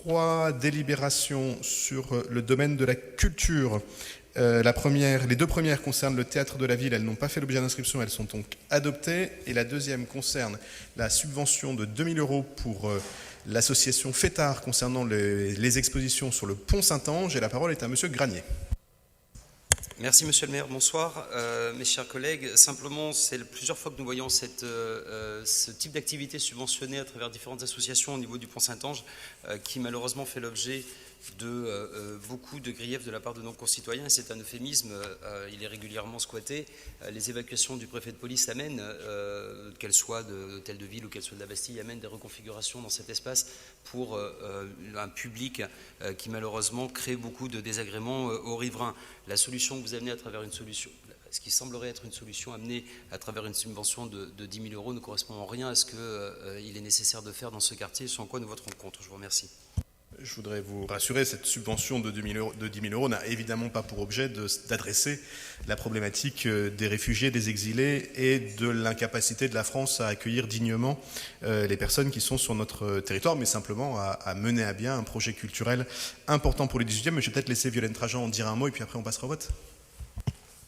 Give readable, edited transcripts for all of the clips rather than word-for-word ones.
3 délibérations sur le domaine de la culture. Les deux premières concernent le théâtre de la ville, elles n'ont pas fait l'objet d'inscription, elles sont donc adoptées. Et la deuxième concerne la subvention de 2 000 € pour l'association Fêtard concernant les expositions sur le pont Saint-Ange. Et la parole est à Monsieur Granier. Merci Monsieur le maire, bonsoir mes chers collègues. Simplement, c'est plusieurs fois que nous voyons ce type d'activité subventionnée à travers différentes associations au niveau du pont Saint-Ange qui malheureusement fait l'objet de beaucoup de griefs de la part de nos concitoyens. C'est un euphémisme, il est régulièrement squatté. Les évacuations du préfet de police amènent, qu'elles soient de l'hôtel de ville ou qu'elles soient de la Bastille, amènent des reconfigurations dans cet espace pour un public qui malheureusement crée beaucoup de désagréments aux riverains. La solution que vous amenez à travers ce qui semblerait être une solution amenée à travers une subvention de 10 000 € ne correspond en rien à ce qu'il est nécessaire de faire dans ce quartier, sur quoi nous voterons contre. Je vous remercie. Je voudrais vous rassurer, cette subvention de 10 000 € n'a évidemment pas pour objet d'adresser la problématique des réfugiés, des exilés et de l'incapacité de la France à accueillir dignement les personnes qui sont sur notre territoire, mais simplement à mener à bien un projet culturel important pour les 18e. Mais je vais peut-être laisser Violaine Trajan en dire un mot et puis après on passera au vote.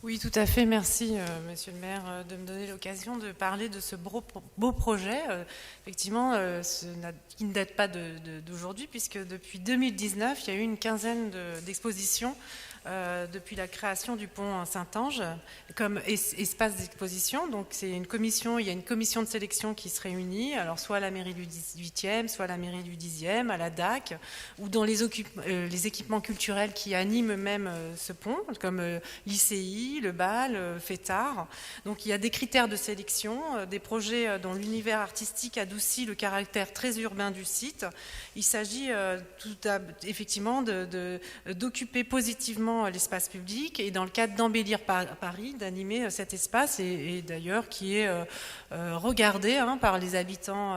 Oui, tout à fait. Merci, Monsieur le maire, de me donner l'occasion de parler de ce beau projet, effectivement, qui ne date pas d'aujourd'hui, puisque depuis 2019, il y a eu une quinzaine d'expositions depuis la création du pont Saint-Ange comme espace d'exposition. Donc il y a une commission de sélection qui se réunit, alors soit à la mairie du 18e, soit à la mairie du 10e, à la DAC, ou dans les équipements culturels qui animent même ce pont, comme l'ICI, le BAL, Fêtard. Donc il y a des critères de sélection, des projets dont l'univers artistique adoucit le caractère très urbain du site. Il s'agit effectivement d'occuper positivement l'espace public et dans le cadre d'embellir Paris, d'animer cet espace et d'ailleurs qui est regardé par les habitants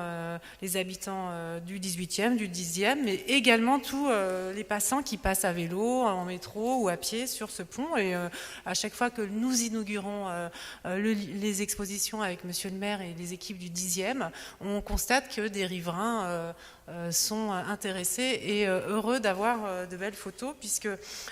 du 18e, du 10e, mais également tous les passants qui passent à vélo, en métro ou à pied sur ce pont. Et à chaque fois que nous inaugurons les expositions avec Monsieur le maire et les équipes du 10e, on constate que des riverains sont intéressés et heureux d'avoir de belles photos, puisque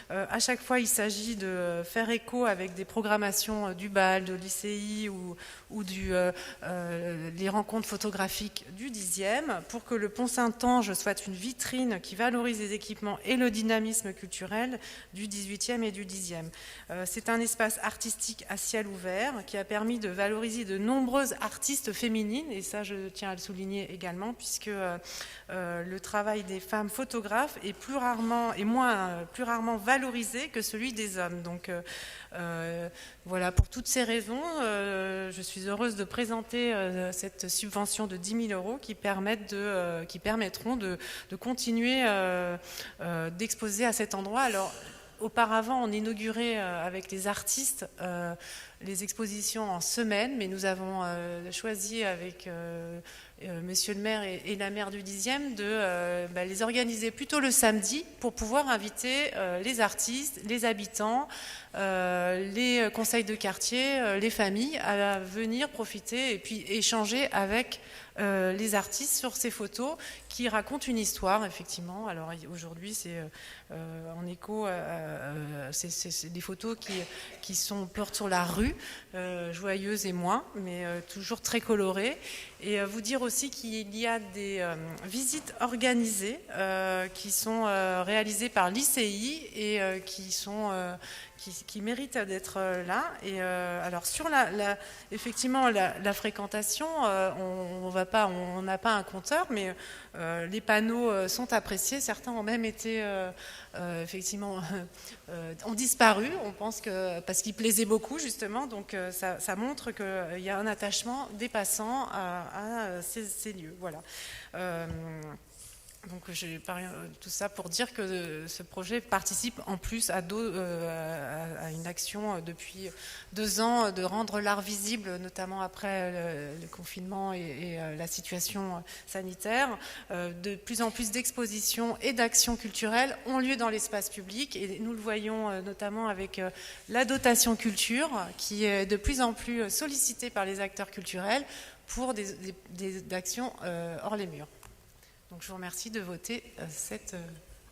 à chaque fois il s'agit de faire écho avec des programmations du BAL, de l'ICI ou les rencontres photographiques du 10e pour que le pont Saint-Ange soit une vitrine qui valorise les équipements et le dynamisme culturel du 18e et du 10e. C'est un espace artistique à ciel ouvert qui a permis de valoriser de nombreuses artistes féminines, et ça je tiens à le souligner également, puisque le travail des femmes photographes est plus rarement valorisé que celui des hommes. Donc voilà, pour toutes ces raisons, je suis heureuse de présenter cette subvention de 10 000 € qui permettront de continuer d'exposer à cet endroit. Alors, auparavant, on inaugurait avec les artistes les expositions en semaine, mais nous avons choisi avec Monsieur le maire et la maire du 10e de les organiser plutôt le samedi pour pouvoir inviter les artistes, les habitants, les conseils de quartier, les familles à venir profiter et puis échanger avec les artistes sur ces photos qui racontent une histoire, effectivement. Alors aujourd'hui, c'est en écho, c'est des photos qui portent sur la rue, joyeuses et moins, mais toujours très colorées. Et vous dire aussi qu'il y a des visites organisées qui sont réalisées par l'ICI et qui méritent d'être là. Et alors sur effectivement la fréquentation, on n'a pas un compteur, mais les panneaux sont appréciés. Certains ont même été effectivement ont disparu. On pense que parce qu'ils plaisaient beaucoup justement. Donc ça montre qu'il y a un attachement des passants à ces lieux. Voilà. Donc j'ai parlé tout ça pour dire que ce projet participe en plus à une action depuis 2 ans de rendre l'art visible, notamment après le confinement et la situation sanitaire. De plus en plus d'expositions et d'actions culturelles ont lieu dans l'espace public et nous le voyons notamment avec la dotation culture qui est de plus en plus sollicitée par les acteurs culturels pour des actions hors les murs. Donc je vous remercie de voter cette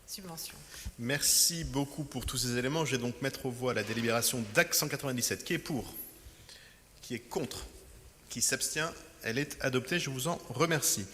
subvention. Merci beaucoup pour tous ces éléments. Je vais donc mettre aux voix la délibération DAC 197. Qui est pour? Qui est contre? Qui s'abstient? Elle est adoptée. Je vous en remercie.